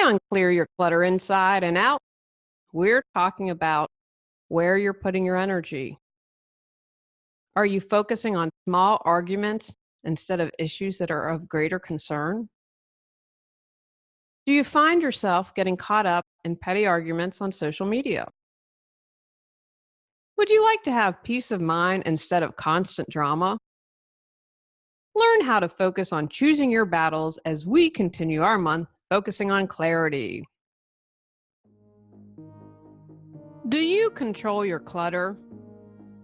on Clear Your Clutter Inside and Out, we're talking about where you're putting your energy. Are you focusing on small arguments instead of issues that are of greater concern? Do you find yourself getting caught up in petty arguments on social media? Would you like to have peace of mind instead of constant drama? Learn how to focus on choosing your battles as we continue our month focusing on clarity. Do you control your clutter,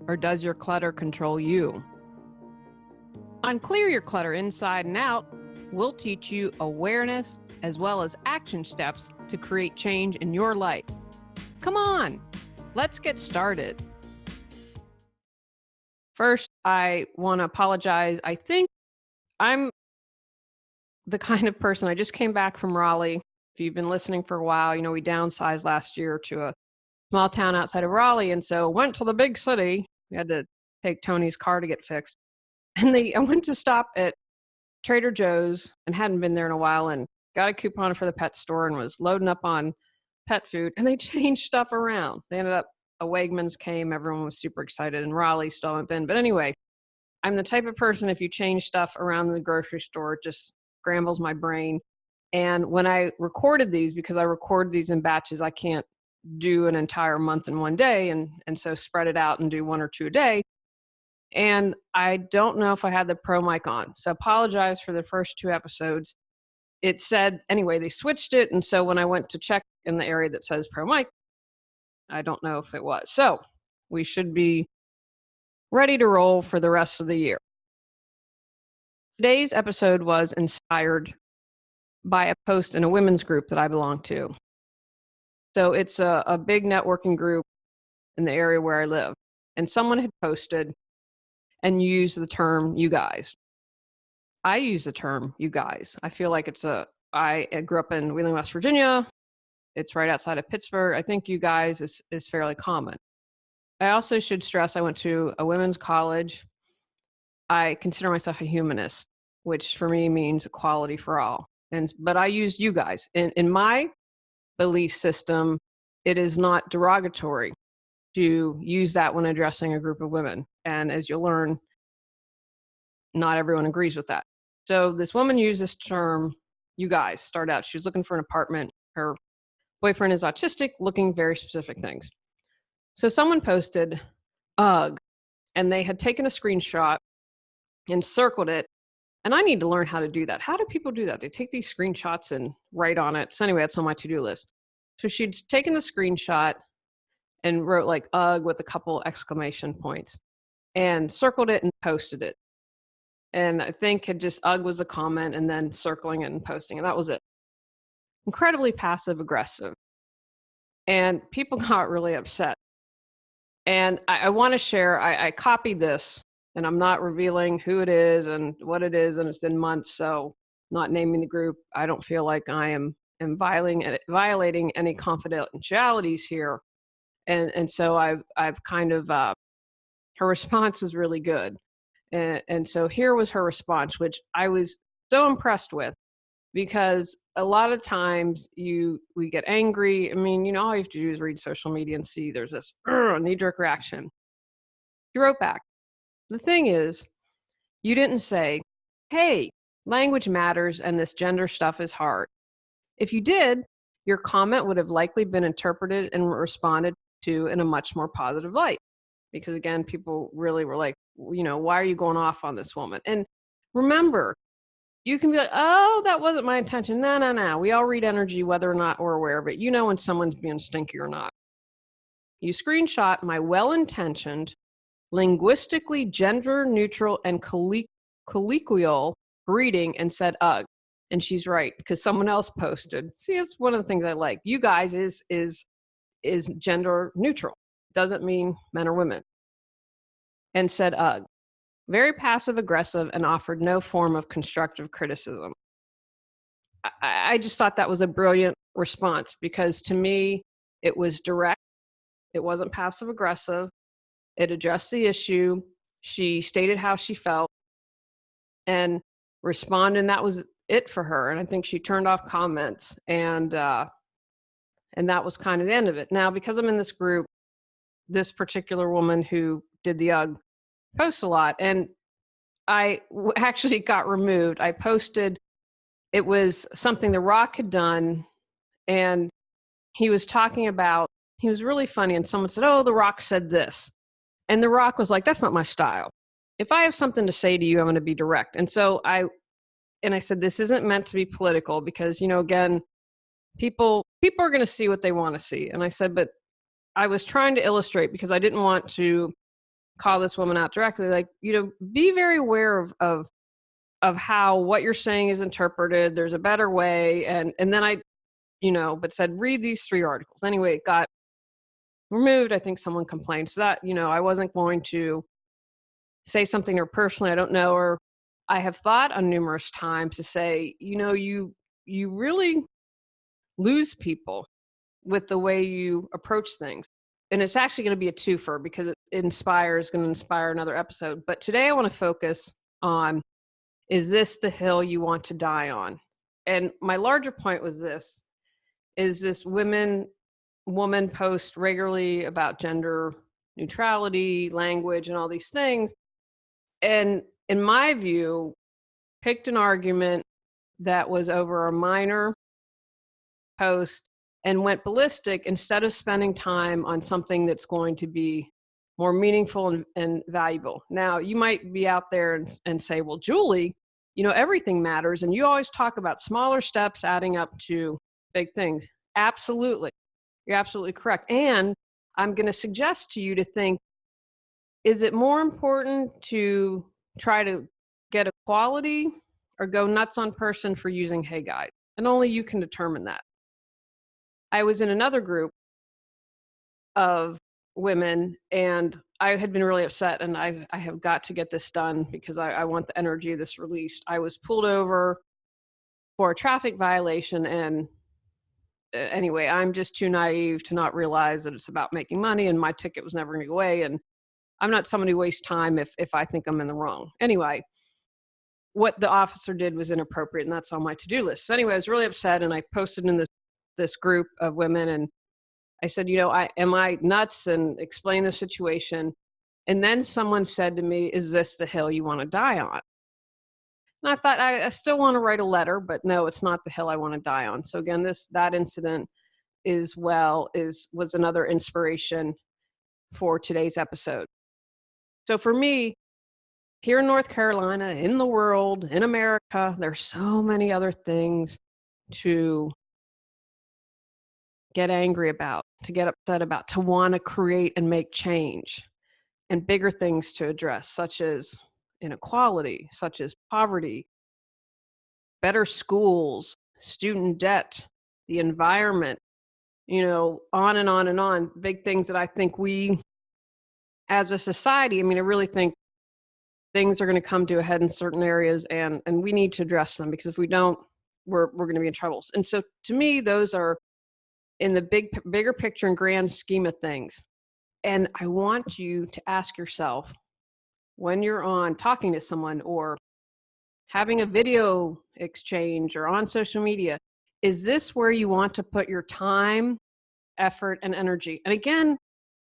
or does your clutter control you? On Clear Your Clutter Inside and Out, we'll teach you awareness as well as action steps to create change in your life. Come on, let's get started. First, I want to apologize. I think I'm the kind of person, I just came back from Raleigh. If you've been listening for a while, you know, we downsized last year to a small town outside of Raleigh. And so went to the big city. We had to take Tony's car to get fixed. And I went to stop at Trader Joe's and hadn't been there in a while and got a coupon for the pet store and was loading up on pet food. And they changed stuff around. They ended up, a Wegmans came, everyone was super excited, and Raleigh still haven't been. But anyway, I'm the type of person, if you change stuff around in the grocery store, it just scrambles my brain. And when I recorded these, because I record these in batches, I can't do an entire month in one day. And so spread it out and do one or two a day. And I don't know if I had the pro mic on. So apologize for the first two episodes. It said, anyway, they switched it. And so when I went to check in the area that says pro mic, I don't know if it was. So we should be ready to roll for the rest of the year. Today's episode was inspired by a post in a women's group that I belong to. So it's a big networking group in the area where I live. And someone had posted and used the term "you guys." I use the term "you guys." I feel like I grew up in Wheeling, West Virginia. It's right outside of Pittsburgh. I think "you guys" is fairly common. I also should stress I went to a women's college. I consider myself a humanist, which for me means equality for all. But I use "you guys." In my belief system, it is not derogatory to use that when addressing a group of women. And as you'll learn, not everyone agrees with that. So this woman used this term, "you guys." Start out, she was looking for an apartment. Her boyfriend is autistic, looking very specific things. So someone posted, "Ugh," and they had taken a screenshot and circled it. And I need to learn how to do that. How do people do that? They take these screenshots and write on it. So anyway, that's on my to-do list. So she'd taken the screenshot and wrote like "ugh" with a couple exclamation points and circled it and posted it. And I think had just "ugh" was a comment and then circling it and posting it. That was it. Incredibly passive aggressive. And people got really upset. And I want to share, I copied this, and I'm not revealing who it is and what it is, and it's been months, so not naming the group. I don't feel like I am violating any confidentialities here. And so I've kind of, her response was really good. And so here was her response, which I was so impressed with, because a lot of times we get angry. I mean, you know, all you have to do is read social media and see there's this knee-jerk reaction. She wrote back, "The thing is, you didn't say, 'Hey, language matters and this gender stuff is hard.' If you did, your comment would have likely been interpreted and responded to in a much more positive light." Because again, people really were like, you know, "Why are you going off on this woman?" And remember, you can be like, "Oh, that wasn't my intention." No. We all read energy, whether or not we're aware of it. You know when someone's being stinky or not. You screenshot my well-intentioned, linguistically gender-neutral and colloquial greeting and said "ugh." And she's right, because someone else posted. See, it's one of the things I like. "You guys" is gender neutral. Doesn't mean men or women. And said "ugh." Very passive aggressive and offered no form of constructive criticism. I just thought that was a brilliant response, because to me, it was direct. It wasn't passive aggressive. It addressed the issue. She stated how she felt and responded. And that was it for her. And I think she turned off comments, and that was kind of the end of it. Now, because I'm in this group, this particular woman who did the UGG posts a lot, and I actually got removed. I posted, it was something The Rock had done, and he was talking about, he was really funny, and someone said, oh, The Rock said this. And The Rock was like, that's not my style. If I have something to say to you, I'm going to be direct. And so I said, this isn't meant to be political because, again, people are going to see what they want to see. And I said, but I was trying to illustrate, because I didn't want to call this woman out directly, like, be very aware of how what you're saying is interpreted. There's a better way. And then I, but said, read these 3 articles. Anyway, it got removed. I think someone complained. So that, I wasn't going to say something to her personally. I don't know her. I have thought on numerous times to say, you really lose people with the way you approach things. And it's actually going to be a twofer, because it going to inspire another episode. But today I want to focus on, is this the hill you want to die on? And my larger point was this, is this woman post regularly about gender neutrality, language, and all these things. And in my view, picked an argument that was over a minor post and went ballistic instead of spending time on something that's going to be more meaningful and valuable. Now, you might be out there and say, well, Julie, everything matters. And you always talk about smaller steps adding up to big things. Absolutely. You're absolutely correct. And I'm going to suggest to you to think, is it more important to try to get equality or go nuts on person for using Hey Guys? And only you can determine that. I was in another group of women, and I had been really upset, and I have got to get this done because I want the energy of this released. I was pulled over for a traffic violation, and anyway, I'm just too naive to not realize that it's about making money, and my ticket was never going to go away, and I'm not somebody who wastes time if I think I'm in the wrong. Anyway, what the officer did was inappropriate, and that's on my to-do list. So anyway, I was really upset, and I posted in this group of women, and I said, am I nuts, and explain the situation. And then someone said to me, is this the hill you want to die on? And I thought, I still want to write a letter, but no, it's not the hill I want to die on. So again, that incident was another inspiration for today's episode. So for me, here in North Carolina, in the world, in America, there's so many other things to get angry about, to get upset about, to want to create and make change, and bigger things to address, such as inequality, such as poverty, better schools, student debt, the environment, on and on and on. Big things that I think we, as a society, I really think things are going to come to a head in certain areas, and we need to address them, because if we don't, we're going to be in trouble. And so to me, those are in the bigger picture and grand scheme of things. And I want you to ask yourself, when you're on talking to someone or having a video exchange or on social media, is this where you want to put your time, effort, and energy? And again,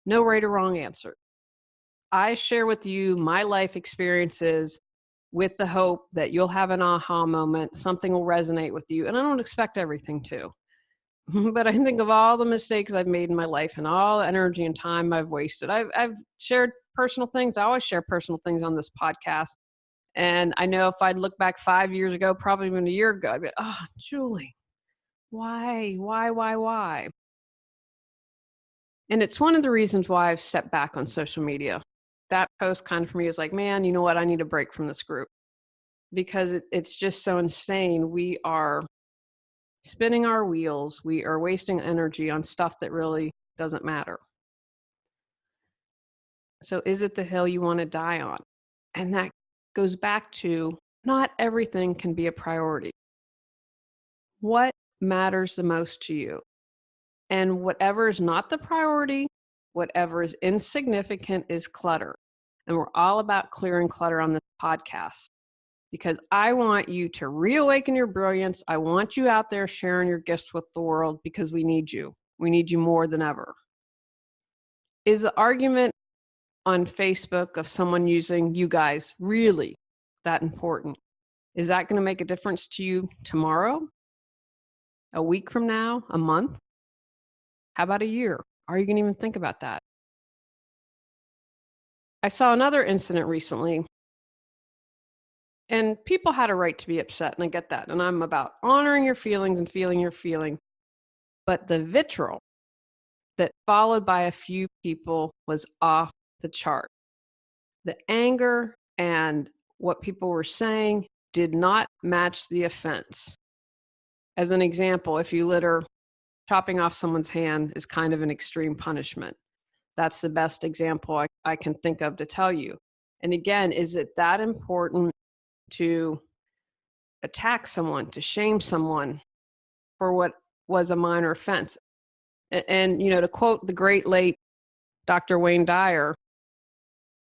no right or wrong answer. I share with you my life experiences with the hope that you'll have an aha moment, something will resonate with you. And I don't expect everything to. But I think of all the mistakes I've made in my life and all the energy and time I've wasted. I've shared personal things. I always share personal things on this podcast. And I know if I'd look back 5 years ago, probably even a year ago, I'd be, oh, Julie, why? And it's one of the reasons why I've stepped back on social media. That post kind of for me is like, man, you know what? I need a break from this group, because it's just so insane. We are spinning our wheels. We are wasting energy on stuff that really doesn't matter. So is it the hill you want to die on? And that goes back to, not everything can be a priority. What matters the most to you? And whatever is not the priority, whatever is insignificant, is clutter. And we're all about clearing clutter on this podcast. because I want you to reawaken your brilliance. I want you out there sharing your gifts with the world because we need you. We need you more than ever. Is the argument on Facebook of someone using you guys really that important? Is that going to make a difference to you tomorrow? A week from now? A month? How about a year? Are you going to even think about that? I saw another incident recently, and people had a right to be upset, and I get that. And I'm about honoring your feelings and feeling your feeling. But the vitriol that followed by a few people was off the chart. The anger and what people were saying did not match the offense. As an example, if you litter, chopping off someone's hand is kind of an extreme punishment. That's the best example I can think of to tell you. And again, is it that important to attack someone, to shame someone for what was a minor offense? And to quote the great late Dr. Wayne Dyer,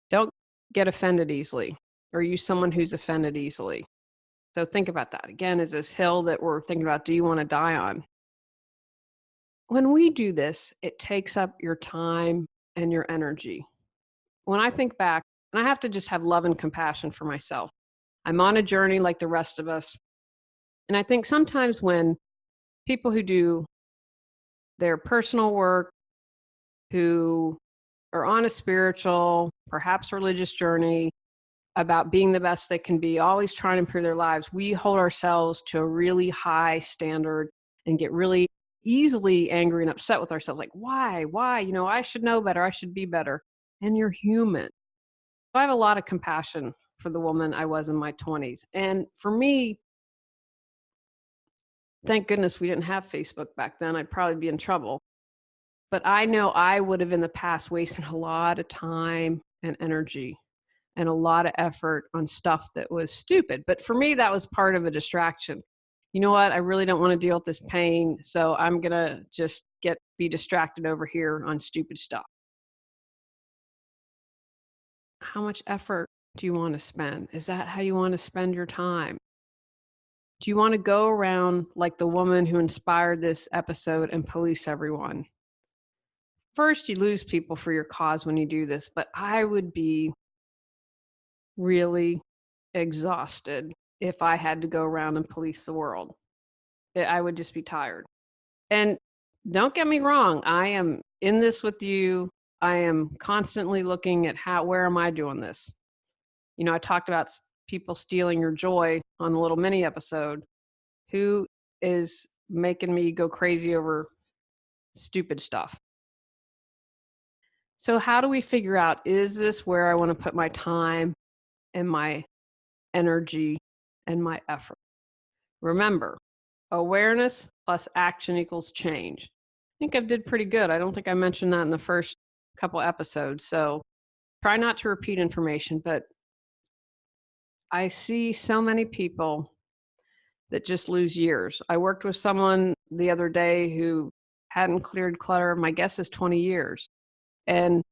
don't get offended easily, or use someone who's offended easily. So think about that. Again, is this hill that we're thinking about, do you want to die on? When we do this, it takes up your time and your energy. When I think back, and I have to just have love and compassion for myself. I'm on a journey like the rest of us. And I think sometimes when people who do their personal work, who are on a spiritual, perhaps religious journey about being the best they can be, always trying to improve their lives, we hold ourselves to a really high standard and get really easily angry and upset with ourselves. Like, why? I should know better. I should be better. And you're human. So I have a lot of compassion for the woman I was in my 20s. And for me, thank goodness we didn't have Facebook back then. I'd probably be in trouble. But I know I would have in the past wasted a lot of time and energy and a lot of effort on stuff that was stupid. But for me, that was part of a distraction. You know what? I really don't want to deal with this pain. So I'm going to just be distracted over here on stupid stuff. How much effort do you want to spend? Is that how you want to spend your time? Do you want to go around like the woman who inspired this episode and police everyone? First, you lose people for your cause when you do this, but I would be really exhausted if I had to go around and police the world. I would just be tired. And don't get me wrong, I am in this with you. I am constantly looking at where am I doing this? I talked about people stealing your joy on the little mini episode. Who is making me go crazy over stupid stuff? So how do we figure out, is this where I want to put my time and my energy and my effort? Remember, awareness plus action equals change. I think I did pretty good. I don't think I mentioned that in the first couple episodes. So try not to repeat information, but I see so many people that just lose years. I worked with someone the other day who hadn't cleared clutter, my guess is 20 years. And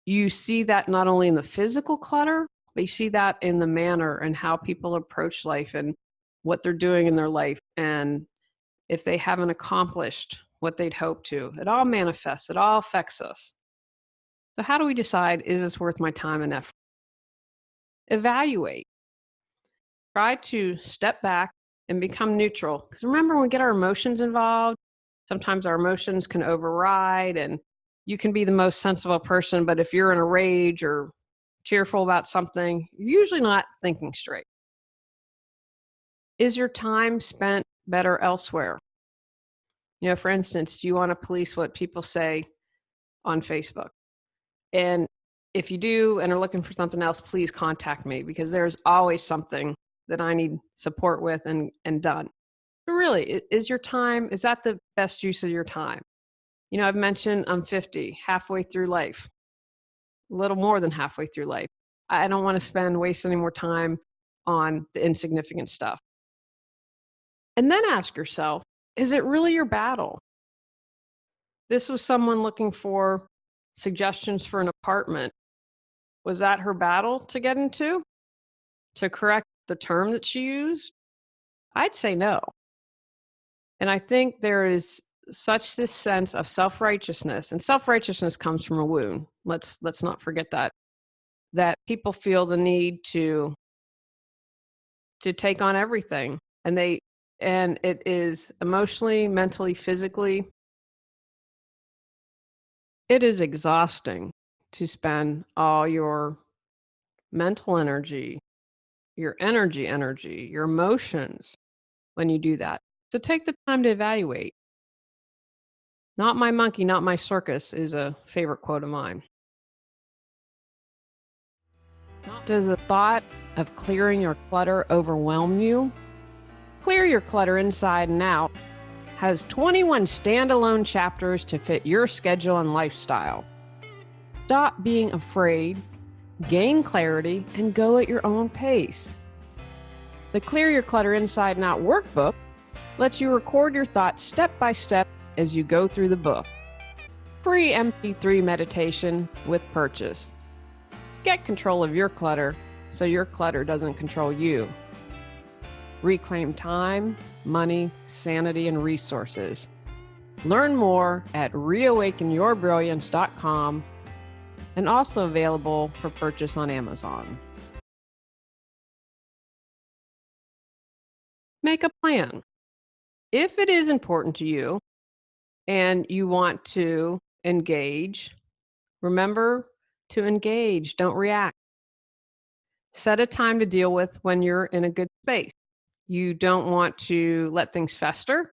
you see that not only in the physical clutter, but you see that in the manner and how people approach life and what they're doing in their life. And if they haven't accomplished what they'd hoped to, it all manifests, it all affects us. So how do we decide, is this worth my time and effort? Evaluate. Try to step back and become neutral. Because remember, when we get our emotions involved, sometimes our emotions can override, and you can be the most sensible person, but if you're in a rage or tearful about something, you're usually not thinking straight. Is your time spent better elsewhere? For instance, do you want to police what people say on Facebook? And if you do and are looking for something else, please contact me, because there's always something that I need support with and done. But really, is that the best use of your time? I've mentioned I'm 50, halfway through life, a little more than halfway through life. I don't want to waste any more time on the insignificant stuff. And then ask yourself, is it really your battle? This was someone looking for suggestions for an apartment. Was that her battle to get into? To correct the term that she used, I'd say no. And I think there is such this sense of self-righteousness, and self-righteousness comes from a wound. Let's not forget that people feel the need to take on everything, and it is emotionally, mentally, physically, it is exhausting to spend all your mental energy, your energy, your emotions when you do that. So take the time to evaluate. Not my monkey, not my circus is a favorite quote of mine. Does the thought of clearing your clutter overwhelm you? Clear Your Clutter Inside and Out has 21 standalone chapters to fit your schedule and lifestyle. Stop being afraid, gain clarity, and go at your own pace. The Clear Your Clutter Inside and Out workbook lets you record your thoughts step by step as you go through the book. Free MP3 meditation with purchase. Get control of your clutter so your clutter doesn't control you. Reclaim time, money, sanity, and resources. Learn more at reawakenyourbrilliance.com and also available for purchase on Amazon. Make a plan. If it is important to you and you want to engage, remember to engage, don't react. Set a time to deal with when you're in a good space. You don't want to let things fester,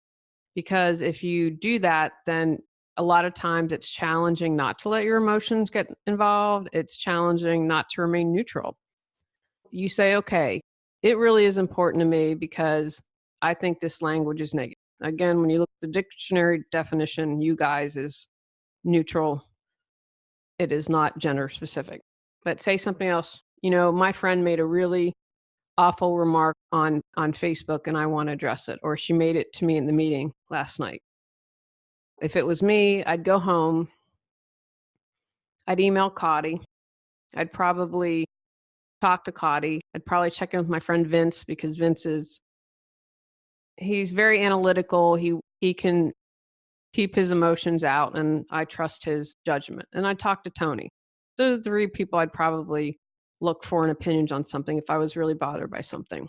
because if you do that, then a lot of times it's challenging not to let your emotions get involved. It's challenging not to remain neutral. You say, okay, it really is important to me because I think this language is negative. Again, when you look at the dictionary definition, you guys is neutral. It is not gender specific. But say something else. You know, my friend made a really awful remark on Facebook and I want to address it, or she made it to me in the meeting last night. If it was me, I'd go home, I'd email Cotty, I'd probably talk to Cotty, I'd probably check in with my friend Vince, because he's very analytical, he can keep his emotions out, and I trust his judgment. And I'd talk to Tony. Those are the 3 people I'd probably look for an opinions on something if I was really bothered by something.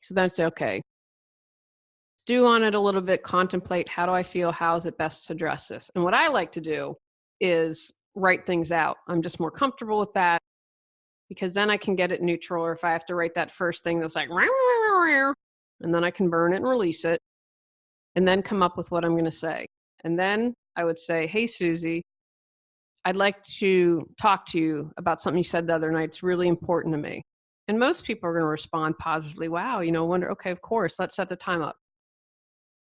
So then I'd say, okay, stew on it a little bit, contemplate, how do I feel? How is it best to address this? And what I like to do is write things out. I'm just more comfortable with that, because then I can get it neutral. Or if I have to write that first thing that's like, and then I can burn it and release it, and then come up with what I'm going to say. And then I would say, hey, Susie, I'd like to talk to you about something you said the other night. It's really important to me. And most people are going to respond positively. Wow, wonder, okay, of course, let's set the time up.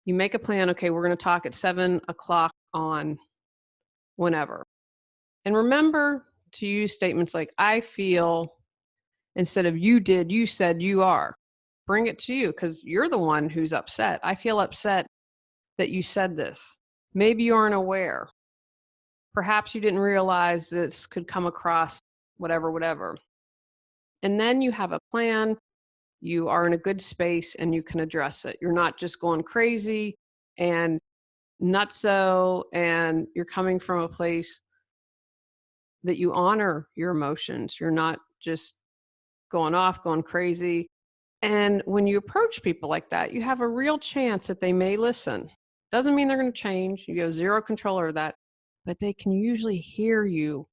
You make a plan. Okay, we're going to talk at 7:00 on whenever. And remember to use statements like, I feel, instead of you did, you said, you are. Bring it to you, because you're the one who's upset. I feel upset that you said this. Maybe you aren't aware. Perhaps you didn't realize this could come across whatever. And then you have a plan. You are in a good space and you can address it. You're not just going crazy and nutso, and you're coming from a place that you honor your emotions. You're not just going off, going crazy. And when you approach people like that, you have a real chance that they may listen. Doesn't mean they're going to change. You have zero control over that, but they can usually hear you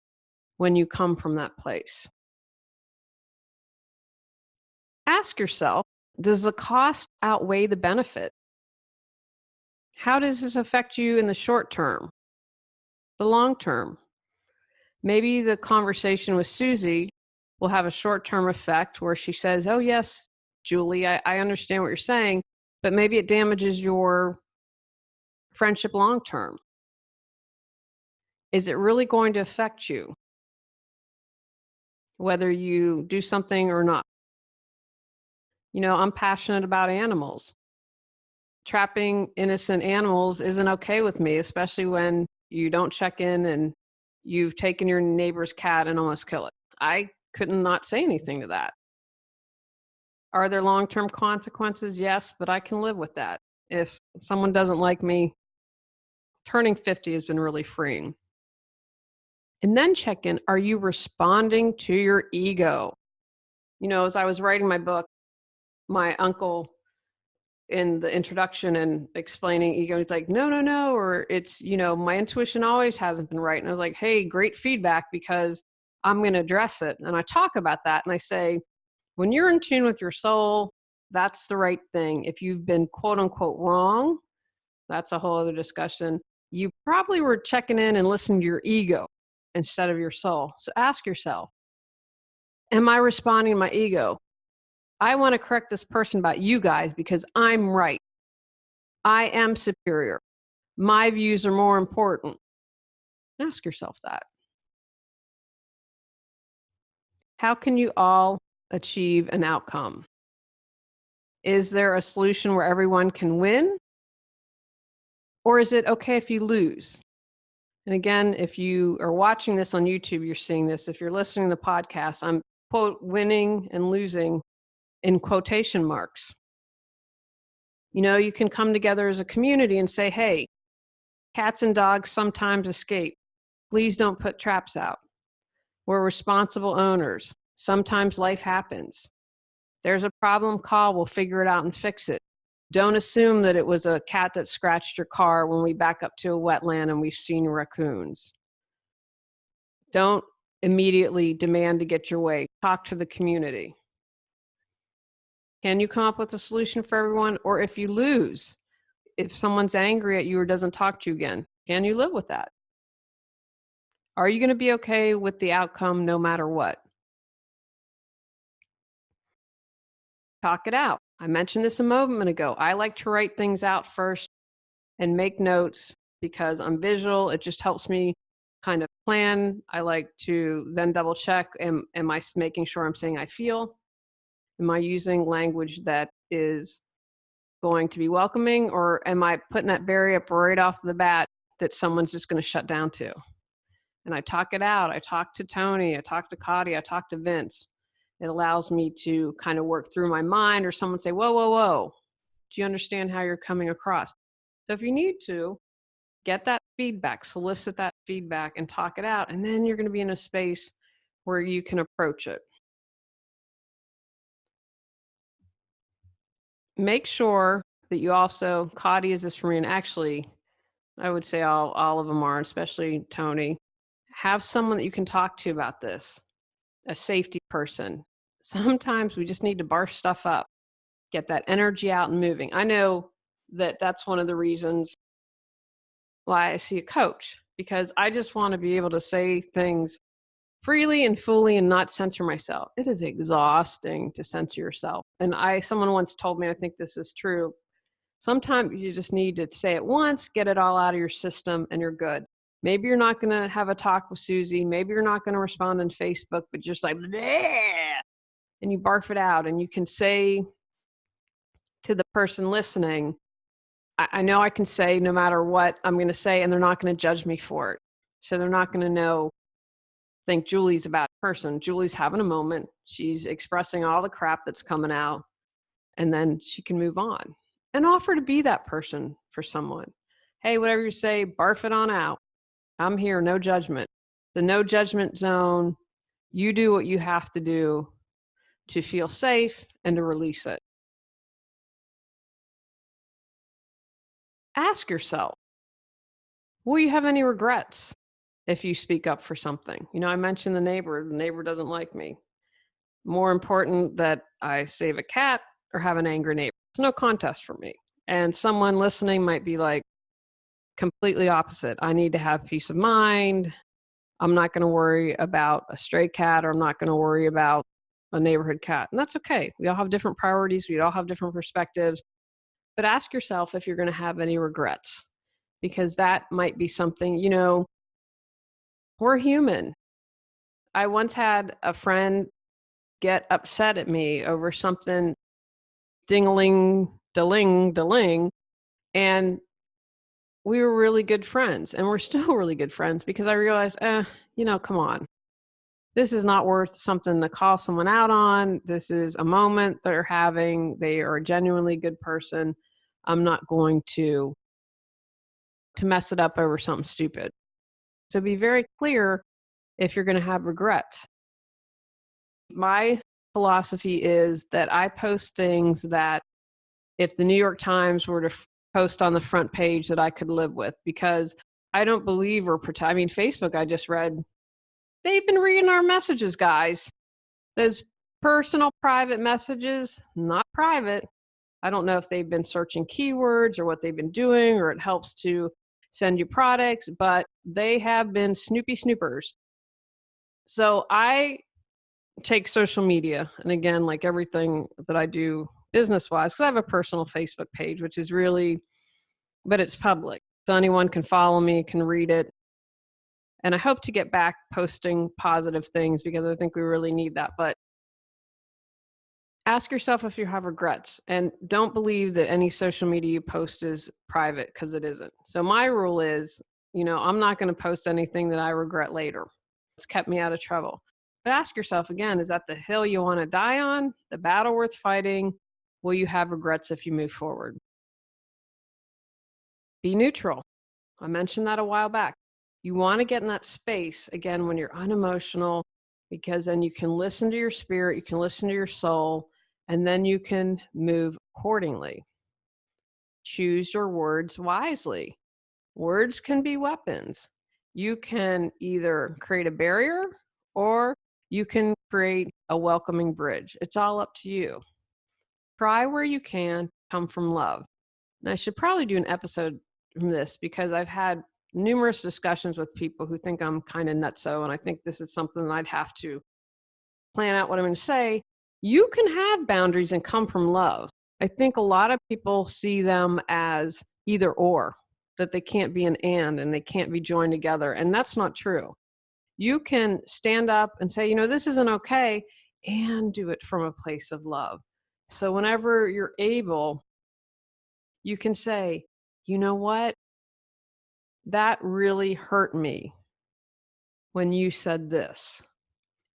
when you come from that place. Ask yourself, does the cost outweigh the benefit? How does this affect you in the short term, the long term? Maybe the conversation with Susie will have a short-term effect where she says, oh, yes, Julie, I understand what you're saying, but maybe it damages your friendship long term. Is it really going to affect you, whether you do something or not? I'm passionate about animals. Trapping innocent animals isn't okay with me, especially when you don't check in and you've taken your neighbor's cat and almost kill it. I couldn't not say anything to that. Are there long-term consequences? Yes, but I can live with that. If someone doesn't like me, turning 50 has been really freeing. And then check in, are you responding to your ego? As I was writing my book, my uncle in the introduction and explaining ego, he's like, no, no, no, or it's, my intuition always hasn't been right. And I was like, hey, great feedback, because I'm going to address it. And I talk about that. And I say, when you're in tune with your soul, that's the right thing. If you've been quote unquote wrong, that's a whole other discussion. You probably were checking in and listening to your ego instead of your soul. So ask yourself, am I responding to my ego? I want to correct this person about you guys because I'm right. I am superior. My views are more important. Ask yourself that. How can you all achieve an outcome? Is there a solution where everyone can win? Or is it okay if you lose? And again, if you are watching this on YouTube, you're seeing this. If you're listening to the podcast, I'm quote winning and losing in quotation marks. You can come together as a community and say, hey, cats and dogs sometimes escape. Please don't put traps out. We're responsible owners. Sometimes life happens. There's a problem, call, we'll figure it out and fix it. Don't assume that it was a cat that scratched your car when we back up to a wetland and we've seen raccoons. Don't immediately demand to get your way. Talk to the community. Can you come up with a solution for everyone? Or if you lose, if someone's angry at you or doesn't talk to you again, can you live with that? Are you going to be okay with the outcome no matter what? Talk it out. I mentioned this a moment ago. I like to write things out first and make notes because I'm visual. It just helps me kind of plan. I like to then double check. Am I making sure I'm saying I feel? Am I using language that is going to be welcoming, or am I putting that barrier up right off the bat that someone's just going to shut down to? And I talk it out. I talk to Tony. I talk to Cotty. I talk to Vince. It allows me to kind of work through my mind, or someone say, whoa, whoa, whoa. Do you understand how you're coming across? So if you need to, get that feedback, solicit that feedback and talk it out. And then you're going to be in a space where you can approach it. Make sure that you also, Cotty is this for me, and actually, I would say all of them are, especially Tony. Have someone that you can talk to about this, a safety person. Sometimes we just need to bar stuff up, get that energy out and moving. I know that that's one of the reasons why I see a coach, because I just want to be able to say things freely and fully and not censor myself. It is exhausting to censor yourself. And someone once told me, I think this is true, sometimes you just need to say it once, get it all out of your system, and you're good. Maybe you're not going to have a talk with Susie. Maybe you're not going to respond on Facebook, but just like, bleh, and you barf it out. And you can say to the person listening, I know I can say no matter what I'm going to say, and they're not going to judge me for it. So they're not going to think Julie's a bad person. Julie's having a moment. She's expressing all the crap that's coming out, and then she can move on and offer to be that person for someone. Hey, whatever you say, barf it on out. I'm here, no judgment. The no judgment zone, you do what you have to do to feel safe and to release it. Ask yourself, will you have any regrets if you speak up for something? I mentioned the neighbor doesn't like me. More important that I save a cat or have an angry neighbor. It's no contest for me. And someone listening might be like, completely opposite. I need to have peace of mind. I'm not going to worry about a stray cat, or I'm not going to worry about a neighborhood cat. And that's okay. We all have different priorities. We all have different perspectives. But ask yourself if you're going to have any regrets, because that might be something, we're human. I once had a friend get upset at me over something, ding-a-ling, da-ling, da-ling, and we were really good friends, and we're still really good friends, because I realized, come on. this is not worth something to call someone out on. This is a moment they're having. They are a genuinely good person. I'm not going to mess it up over something stupid. So be very clear if you're going to have regrets. My philosophy is that I post things that if the New York Times were to post on the front page that I could live with, because I don't believe or pretend. I mean, Facebook, I just read, they've been reading our messages, guys. Those personal private messages, not private. I don't know if they've been searching keywords or what they've been doing, or it helps to send you products, but they have been snoopy snoopers. So I take social media, and again, like everything that I do business-wise, because I have a personal Facebook page, which is really, but it's public. So anyone can follow me, can read it. And I hope to get back posting positive things because I think we really need that. But ask yourself if you have regrets, and don't believe that any social media you post is private, because it isn't. So my rule is, I'm not going to post anything that I regret later. It's kept me out of trouble. But ask yourself again, is that the hill you want to die on, the battle worth fighting? Will you have regrets if you move forward? Be neutral. I mentioned that a while back. You want to get in that space, again, when you're unemotional, because then you can listen to your spirit, you can listen to your soul, and then you can move accordingly. Choose your words wisely. Words can be weapons. You can either create a barrier or you can create a welcoming bridge. It's all up to you. Try where you can, come from love. And I should probably do an episode from this because I've had numerous discussions with people who think I'm kind of nutso, and I think this is something that I'd have to plan out what I'm going to say. You can have boundaries and come from love. I think a lot of people see them as either or, that they can't be an and they can't be joined together, and that's not true. You can stand up and say, this isn't okay, and do it from a place of love. So whenever you're able, you can say, you know what? That really hurt me when you said this.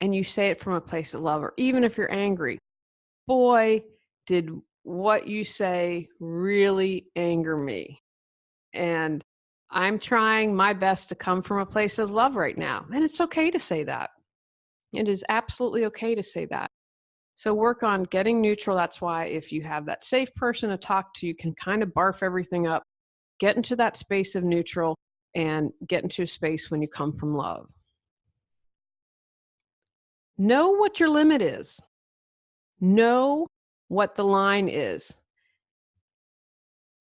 And you say it from a place of love, or even if you're angry, boy, did what you say really anger me. And I'm trying my best to come from a place of love right now. And it's okay to say that. It is absolutely okay to say that. So work on getting neutral. That's why if you have that safe person to talk to, you can kind of barf everything up, get into that space of neutral, and get into a space when you come from love. Know what your limit is. Know what the line is.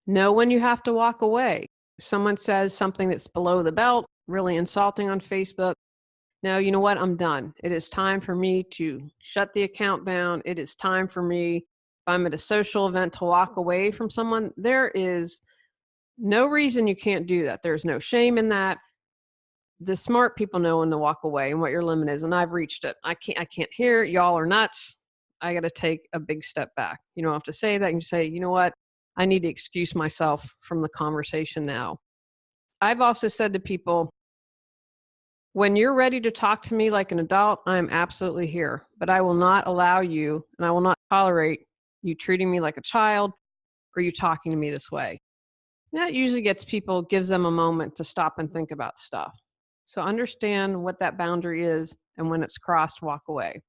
Know when you have to walk away. If someone says something that's below the belt, really insulting on Facebook, now, you know what? I'm done. It is time for me to shut the account down. It is time for me, if I'm at a social event, to walk away from someone. There is no reason you can't do that. There's no shame in that. The smart people know when to walk away and what your limit is, and I've reached it. I can't hear it. Y'all are nuts. I got to take a big step back. You don't have to say that. You say, you know what? I need to excuse myself from the conversation now. I've also said to people, when you're ready to talk to me like an adult, I'm absolutely here, but I will not allow you, and I will not tolerate you treating me like a child or you talking to me this way. And that usually gives them a moment to stop and think about stuff. So understand what that boundary is, and when it's crossed, walk away.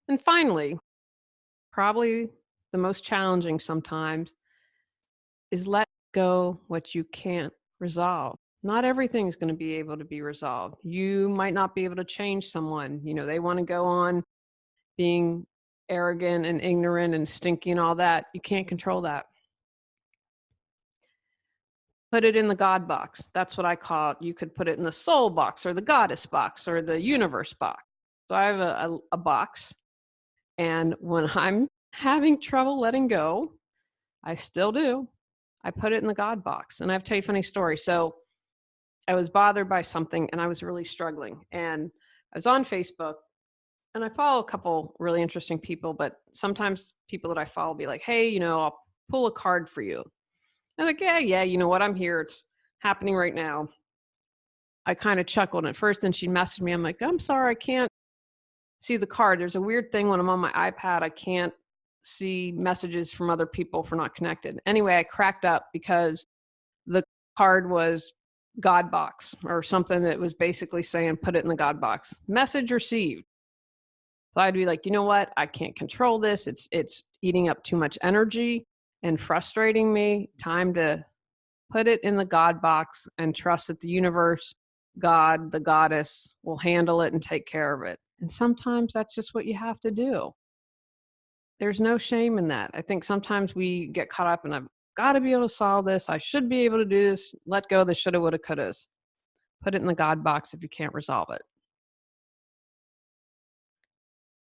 And finally, probably the most challenging sometimes, is let go what you can't resolve. Not everything is going to be able to be resolved. You might not be able to change someone. They want to go on being arrogant and ignorant and stinky and all that. You can't control that. Put it in the God box. That's what I call it. You could put it in the soul box or the goddess box or the universe box. So I have a box. And when I'm having trouble letting go, I still do, I put it in the God box. And I have to tell you a funny story. So I was bothered by something and I was really struggling. And I was on Facebook and I follow a couple really interesting people, but sometimes people that I follow be like, hey, I'll pull a card for you. I'm like, yeah, you know what? I'm here. It's happening right now. I kind of chuckled at first, and she messaged me. I'm like, I'm sorry, I can't see the card. There's a weird thing when I'm on my iPad, I can't see messages from other people if we're not connected. Anyway, I cracked up because the card was God box or something that was basically saying, put it in the God box. Message received. So I'd be like, you know what? I can't control this. It's eating up too much energy and frustrating me. Time to put it in the God box and trust that the universe, God, the goddess will handle it and take care of it. And sometimes that's just what you have to do. There's no shame in that. I think sometimes we get caught up in, I've got to be able to solve this. I should be able to do this. Let go of the shoulda, woulda, couldas. Put it in the God box if you can't resolve it.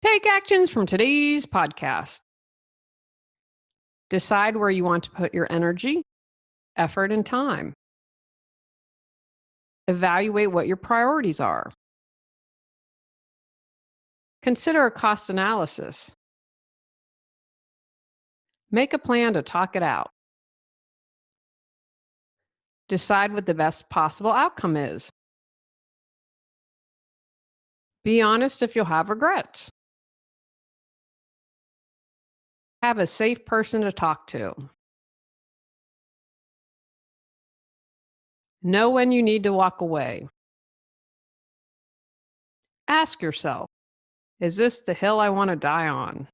Take actions from today's podcast. Decide where you want to put your energy, effort, and time. Evaluate what your priorities are. Consider a cost analysis. Make a plan to talk it out. Decide what the best possible outcome is. Be honest if you'll have regrets. Have a safe person to talk to. Know when you need to walk away. Ask yourself, is this the hill I want to die on?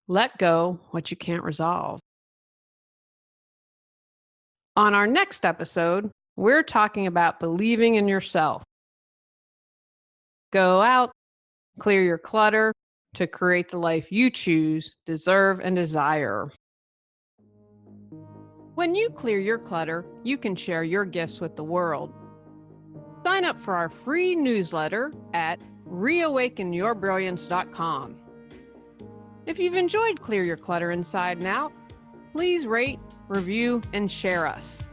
Let go what you can't resolve. On our next episode, we're talking about believing in yourself. Go out, clear your clutter to create the life you choose, deserve, and desire. When you clear your clutter, you can share your gifts with the world. Sign up for our free newsletter at reawakenyourbrilliance.com. If you've enjoyed Clear Your Clutter Inside and Out, please rate, review, and share us.